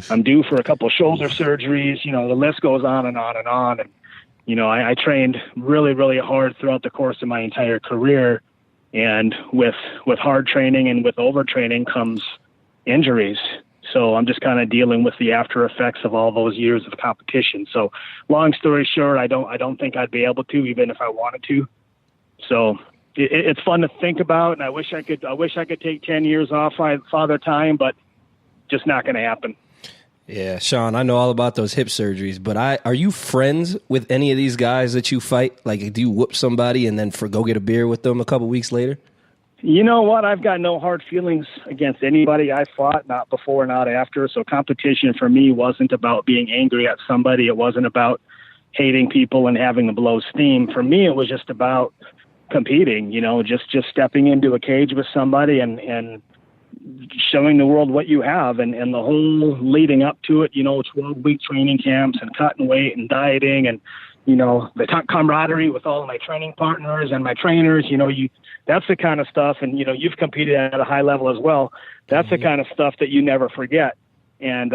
I'm due for a couple shoulder surgeries. You know, the list goes on and on and on. And, you know, I trained really, really hard throughout the course of my entire career. And with hard training and with overtraining comes injuries. So I'm just kind of dealing with the after effects of all those years of competition. So long story short, I don't think I'd be able to, even if I wanted to. So it's fun to think about. And I wish I could take 10 years off Father Time, but just not going to happen. Yeah, Sean, I know all about those hip surgeries, but are you friends with any of these guys that you fight? Like, do you whoop somebody and then go get a beer with them a couple weeks later? You know what? I've got no hard feelings against anybody I fought, not before, not after. So competition for me wasn't about being angry at somebody. It wasn't about hating people and having to blow steam. For me, it was just about competing, you know, just stepping into a cage with somebody and showing the world what you have. And the whole leading up to it, you know, 12-week training camps and cutting weight and dieting and, you know, the camaraderie with all of my training partners and my trainers, you know, that's the kind of stuff. And, you know, you've competed at a high level as well. That's the kind of stuff that you never forget. And,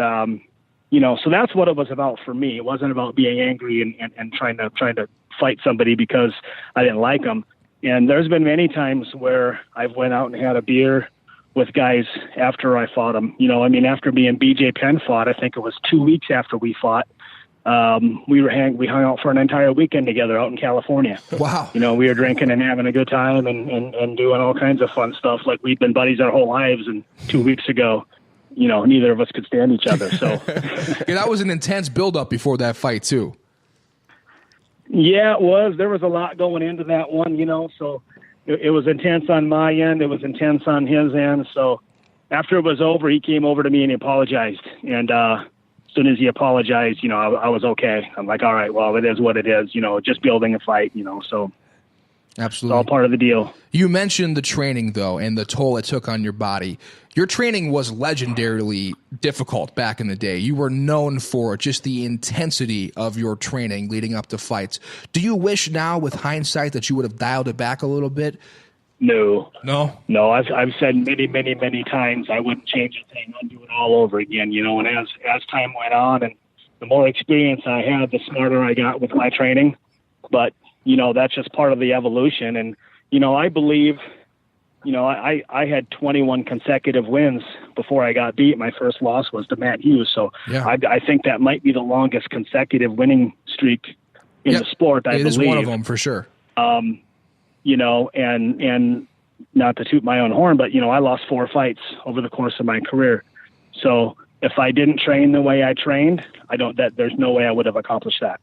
you know, so that's what it was about for me. It wasn't about being angry and trying to fight somebody because I didn't like them. And there's been many times where I've went out and had a beer with guys after I fought them. You know, I mean, after me and BJ Penn fought, I think it was 2 weeks after we fought. We hung out for an entire weekend together out in California. Wow. You know, we were drinking and having a good time and doing all kinds of fun stuff. Like we'd been buddies our whole lives. And 2 weeks ago, you know, neither of us could stand each other. So yeah, that was an intense buildup before that fight too. Yeah, it was. There was a lot going into that one, you know, so it was intense on my end. It was intense on his end. So after it was over, he came over to me and he apologized. And, as soon as he apologized, you know, I was okay. I'm like, all right, well, it is what it is, you know, just building a fight, you know, so absolutely it's all part of the deal. You mentioned the training, though, and the toll it took on your body. Your training was legendarily difficult back in the day. You were known for just the intensity of your training leading up to fights. Do you wish now, with hindsight, that you would have dialed it back a little bit? No. I've said many times I wouldn't change a thing. I'd do it all over again, you know. And as time went on, and the more experience I had, the smarter I got with my training. But you know, that's just part of the evolution. And you know, I believe, you know, I had 21 consecutive wins before I got beat. My first loss was to Matt Hughes, so yeah. I think that might be the longest consecutive winning streak in the sport. I believe it is one of them for sure. You know, and not to toot my own horn, but, you know, I lost 4 fights over the course of my career. So if I didn't train the way I trained, there's no way I would have accomplished that.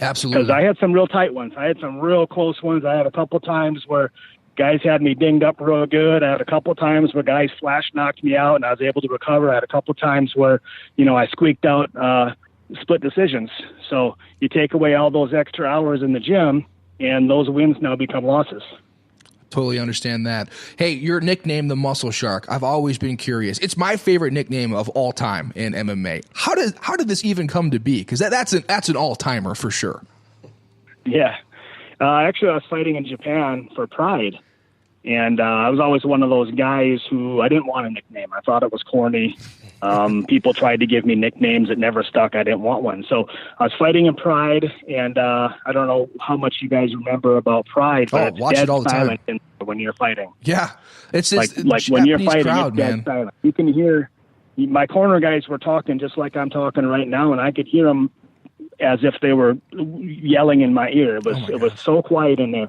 Absolutely. Because I had some real tight ones. I had some real close ones. I had a couple times where guys had me dinged up real good. I had a couple times where guys flash knocked me out and I was able to recover. I had a couple times where, you know, I squeaked out split decisions. So you take away all those extra hours in the gym, and those wins now become losses. Totally understand that. Hey, your nickname, the Muscle Shark, I've always been curious. It's my favorite nickname of all time in MMA. How did this even come to be? Because that's an all-timer for sure. Yeah. Actually, I was fighting in Japan for Pride. And I was always one of those guys who I didn't want a nickname. I thought it was corny. People tried to give me nicknames that never stuck. I didn't want one. So I was fighting in Pride, and I don't know how much you guys remember about Pride, but it's watch dead it all the silent time when you're fighting. Yeah, it's like when you're fighting, crowd, it's dead man. silent. You can hear my corner guys were talking just like I'm talking right now, and I could hear them as if they were yelling in my ear. It was so quiet in there.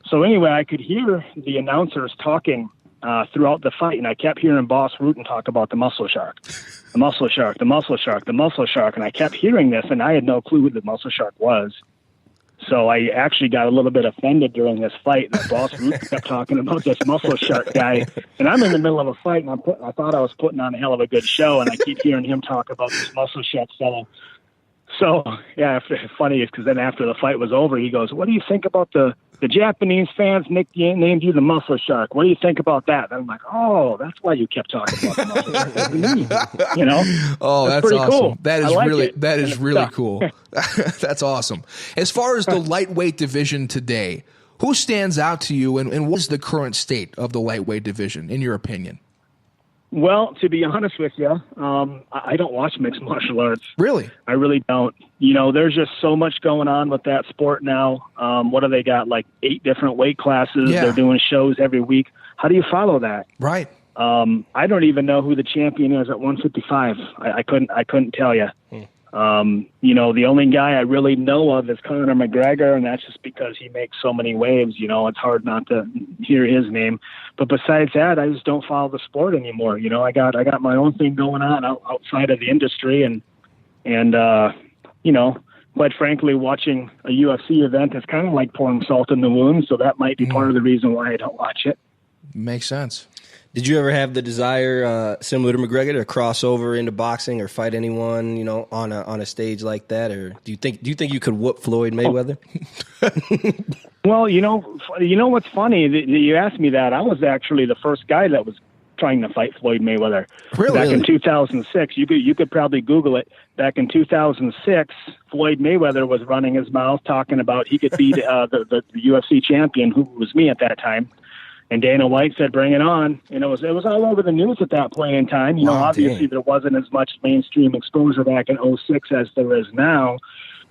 So anyway, I could hear the announcers talking throughout the fight, and I kept hearing Boss Rutan talk about the Muscle Shark, the Muscle Shark, the Muscle Shark, the Muscle Shark, and I kept hearing this, and I had no clue who the Muscle Shark was. So I actually got a little bit offended during this fight, and Boss Rutan kept talking about this Muscle Shark guy, and I'm in the middle of a fight, and I thought I was putting on a hell of a good show, and I keep hearing him talk about this Muscle Shark fellow. So, yeah, funny is because then after the fight was over, he goes, "What do you think about the Japanese fans named you the Muscle Shark? What do you think about that?" And I'm like, "Oh, that's why you kept talking about the Muscle Shark." What do you mean? You know? Oh, that's pretty awesome. Cool. That is really cool. That's awesome. As far as the lightweight division today, who stands out to you, and what is the current state of the lightweight division, in your opinion? Well, to be honest with you, I don't watch mixed martial arts. Really? I really don't. You know, there's just so much going on with that sport now. What do they got? Like 8 different weight classes. Yeah. They're doing shows every week. How do you follow that? Right. I don't even know who the champion is at 155. I couldn't tell you. You know, the only guy I really know of is Conor McGregor, and that's just because he makes so many waves. You know, it's hard not to hear his name. But besides that, I just don't follow the sport anymore. You know, I got my own thing going on outside of the industry, and you know, quite frankly, watching a UFC event is kind of like pouring salt in the wound. So that might be part of the reason why I don't watch it. Makes sense. Did you ever have the desire, similar to McGregor, to cross over into boxing or fight anyone, you know, on a stage like that? Or do you think you could whoop Floyd Mayweather? Well, you know what's funny? You asked me that. I was actually the first guy that was trying to fight Floyd Mayweather. Really? Back in 2006. You could probably Google it. Back in 2006, Floyd Mayweather was running his mouth talking about he could beat the UFC champion, who was me at that time. And Dana White said, "Bring it on." And it was all over the news at that point in time. You know, obviously there wasn't as much mainstream exposure back in 06 as there is now.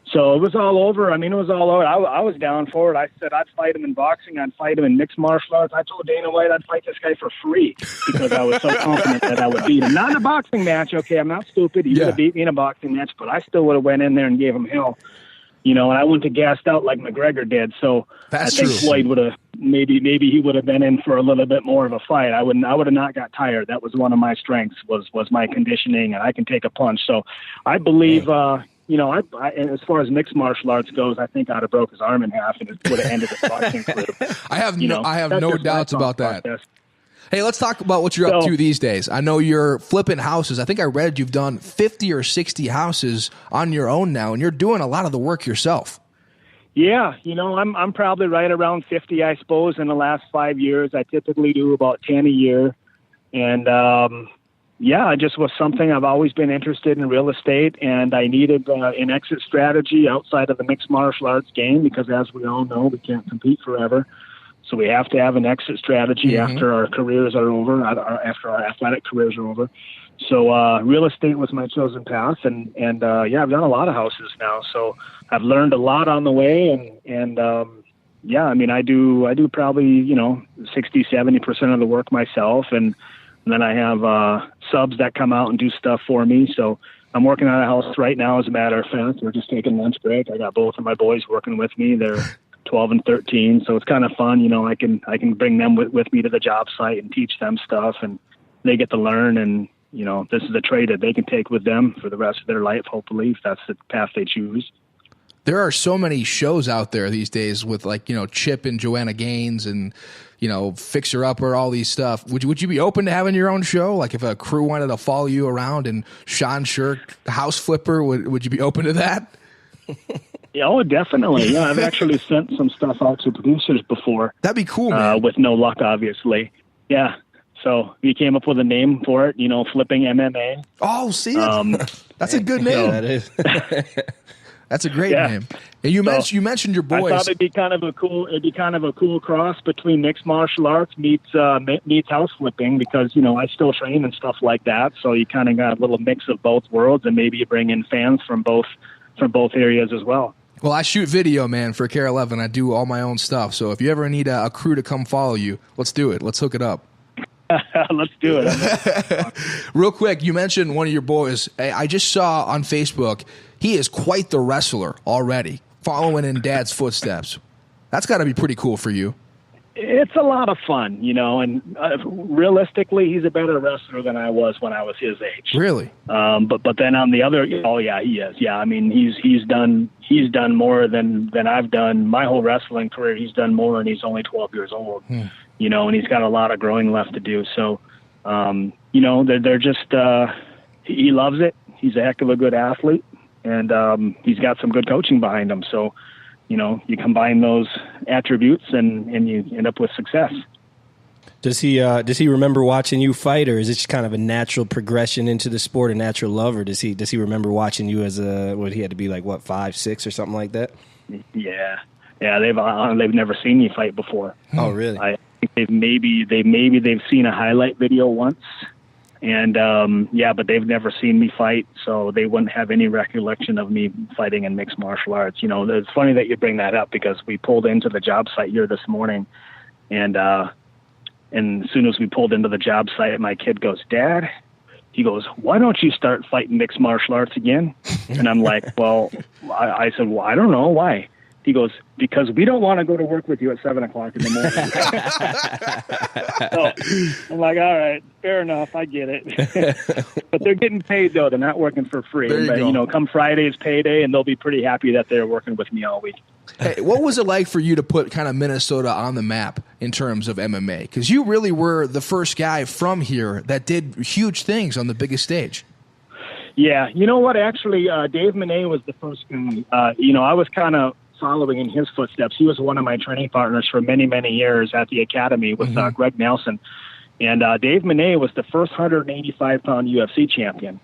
So it was all over. I mean, it was all over. I was down for it. I said I'd fight him in boxing. I'd fight him in mixed martial arts. I told Dana White I'd fight this guy for free because I was so confident that I would beat him. Not in a boxing match. Okay, I'm not stupid. He would have beat me in a boxing match, but I still would have went in there and gave him hell. You know, and I wouldn't have gassed out like McGregor did. So I think Floyd would have maybe he would have been in for a little bit more of a fight. I would have not got tired. That was one of my strengths was my conditioning, and I can take a punch. So I believe, you know, I as far as mixed martial arts goes, I think I'd have broke his arm in half and it would have ended his boxing career. I have no doubts about that. Process. Hey, let's talk about what you're up to these days. I know you're flipping houses. I think I read you've done 50 or 60 houses on your own now, and you're doing a lot of the work yourself. Yeah, you know, I'm probably right around 50, I suppose, in the last 5 years. I typically do about 10 a year. And, yeah, it just was something I've always been interested in real estate, and I needed an exit strategy outside of the mixed martial arts game because, as we all know, we can't compete forever. So we have to have an exit strategy after our careers are over, after our athletic careers are over. So real estate was my chosen path, and yeah, I've done a lot of houses now. So I've learned a lot on the way, and yeah, I mean, I do probably, you know, 60-70% of the work myself, and then I have subs that come out and do stuff for me. So I'm working on a house right now, as a matter of fact. We're just taking lunch break. I got both of my boys working with me. They're 12 and 13. So it's kind of fun. You know, I can bring them with me to the job site and teach them stuff, and they get to learn. And, you know, this is a trade that they can take with them for the rest of their life, hopefully, if that's the path they choose. There are so many shows out there these days with, like, you know, Chip and Joanna Gaines and, you know, Fixer Upper, all these stuff. Would you be open to having your own show? Like if a crew wanted to follow you around and Sean Shirk, House Flipper, would you be open to that? Yeah, oh, definitely. Yeah, I've actually sent some stuff out to producers before. That'd be cool, man. With no luck, obviously. Yeah. So we came up with a name for it, you know, Flipping MMA. Oh, see, that's a good name. That is. That's a great name. And you mentioned your boys. I thought it'd be kind of a cool cross between mixed martial arts meets house flipping, because, you know, I still train and stuff like that. So you kind of got a little mix of both worlds, and maybe you bring in fans from both areas as well. Well, I shoot video, man, for Care 11. I do all my own stuff. So if you ever need a crew to come follow you, let's do it. Let's hook it up. Let's do it. Real quick, you mentioned one of your boys. I just saw on Facebook, he is quite the wrestler already, following in Dad's footsteps. That's got to be pretty cool for you. It's a lot of fun, you know, and realistically, he's a better wrestler than I was when I was his age. Really? But then on the other, oh yeah, he is. Yeah, I mean, he's done more than I've done my whole wrestling career. He's done more, and he's only 12 years old. You know, and he's got a lot of growing left to do. So, you know, they're just he loves it. He's a heck of a good athlete, and he's got some good coaching behind him. So, you know, you combine those attributes and you end up with success. Does he remember watching you fight, or is it just kind of a natural progression into the sport, a natural love, or does he remember watching you as he had to be like, what, 5, 6 or something like that? Yeah, they've never seen me fight before. Oh, really? I think they've seen a highlight video once, And but they've never seen me fight, so they wouldn't have any recollection of me fighting in mixed martial arts. You know, it's funny that you bring that up because we pulled into the job site here this morning, and as soon as we pulled into the job site, my kid goes, "Dad," he goes, "why don't you start fighting mixed martial arts again?" And I'm like, well, I said, well, I don't know why. He goes, "because we don't want to go to work with you at 7 o'clock in the morning." So I'm like, all right, fair enough. I get it. But they're getting paid, though. They're not working for free. But, come Friday is payday, and they'll be pretty happy that they're working with me all week. Hey, what was it like for you to put kind of Minnesota on the map in terms of MMA? Because you really were the first guy from here that did huge things on the biggest stage. Yeah. You know what? Actually, Dave Monet was the first guy. I was kind of following in his footsteps. He was one of my training partners for many, many years at the academy with Greg Nelson. And Dave Monet was the first 185-pound UFC champion.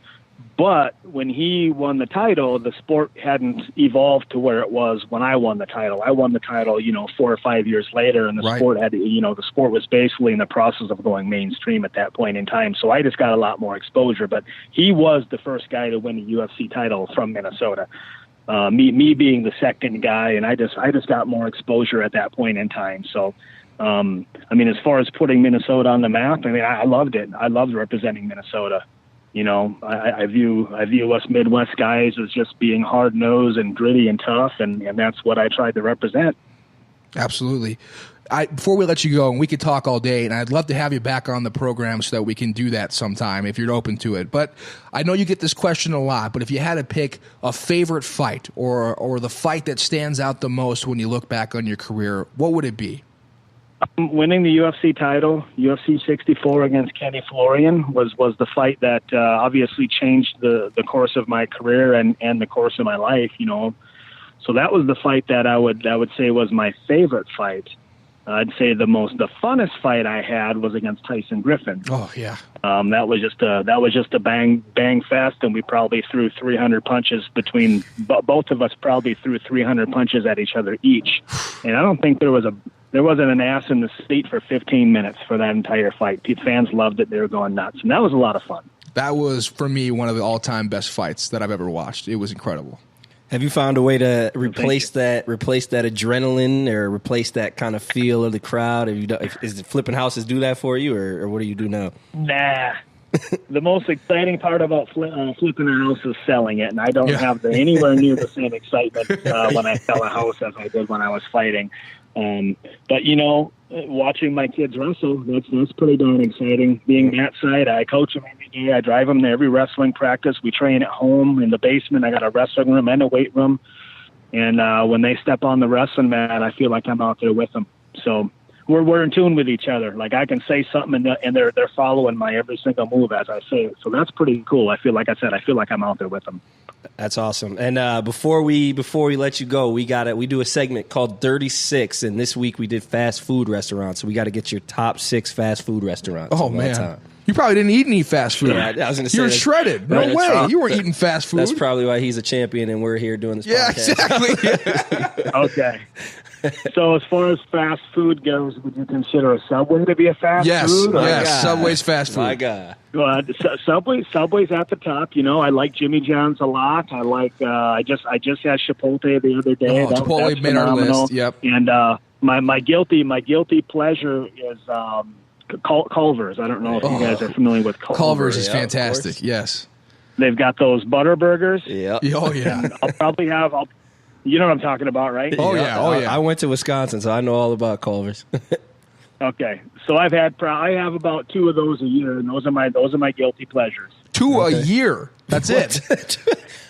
But when he won the title, the sport hadn't evolved to where it was when I won the title. I won the title, 4 or 5 years later, and the sport had, the sport was basically in the process of going mainstream at that point in time. So I just got a lot more exposure. But he was the first guy to win a UFC title from Minnesota. Me being the second guy, and I just got more exposure at that point in time. So, as far as putting Minnesota on the map, I loved it. I loved representing Minnesota. I view us Midwest guys as just being hard nosed and gritty and tough, and that's what I tried to represent. Absolutely. Before we let you go, and we could talk all day, and I'd love to have you back on the program so that we can do that sometime if you're open to it. But I know you get this question a lot, but if you had to pick a favorite fight or the fight that stands out the most when you look back on your career, what would it be? Winning the UFC title, UFC 64 against Kenny Florian, was the fight that obviously changed the course of my career and the course of my life. So that was the fight that I would say was my favorite fight. I'd say the funnest fight I had was against Tyson Griffin. Oh yeah, that was just a bang fest, and we probably threw 300 punches between both of us. Probably threw 300 punches at each other each, and I don't think there wasn't an ass in the seat for 15 minutes for that entire fight. Fans loved it; they were going nuts, and that was a lot of fun. That was for me one of the all-time best fights that I've ever watched. It was incredible. Have you found a way to replace that adrenaline or replace that kind of feel of the crowd? Is the flipping houses do that for you, or what do you do now? Nah. The most exciting part about flipping a house is selling it, and I don't have anywhere near the same excitement when I sell a house as I did when I was fighting. But watching my kids wrestle, that's pretty darn exciting. Being that side, I coach them every day. I drive them to every wrestling practice. We train at home in the basement. I got a wrestling room and a weight room. And when they step on the wrestling mat, I feel like I'm out there with them. So we're in tune with each other. Like I can say something and they're following my every single move as I say it. So that's pretty cool. I feel like I'm out there with them. That's awesome. And before we let you go, we do a segment called Dirty Six, and this week we did fast food restaurants. So we got to get your top 6 fast food restaurants. Oh man, you probably didn't eat any fast food. Yeah, I was going to say you were shredded. No way, you weren't eating fast food. That's probably why he's a champion, and we're here doing this podcast. Exactly. Okay. So as far as fast food goes, would you consider a Subway to be a fast food? Yes, Subway's fast food. My God. Subway's at the top. I like Jimmy John's a lot. I like. I just had Chipotle the other day. Chipotle made our list. Yep. And my guilty pleasure is Culver's. I don't know if you guys are familiar with Culver's. Culver's is fantastic. Yes. They've got those butter burgers. Yeah. Oh yeah. I'll probably have. You know what I'm talking about, right? Oh yeah. I went to Wisconsin, so I know all about Culver's. Okay, so I have about 2 of those a year, and those are my guilty pleasures. 2 a year. That's it.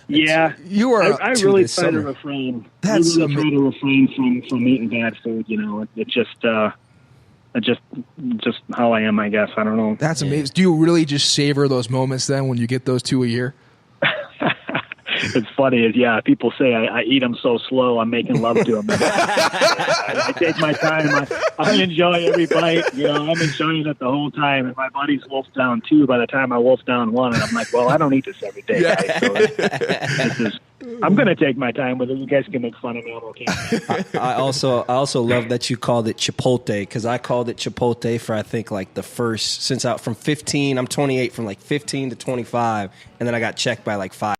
Yeah, you are. I really try to refrain. Try to refrain from eating bad food. It's just how I am, I guess. I don't know. That's amazing. Do you really just savor those moments then when you get those 2 a year? It's funny people say I eat them so slow, I'm making love to them. I take my time. I enjoy every bite. I'm enjoying it the whole time. And my buddy's wolfed down 2 by the time I wolfed down 1. And I'm like, well, I don't eat this every day, guys. So I'm going to take my time with it. You guys can make fun of me. I'm okay. I also love that you called it Chipotle, because I called it Chipotle for, I think, like the first, since out from 15, I'm 28, from like 15 to 25, and then I got checked by like 5.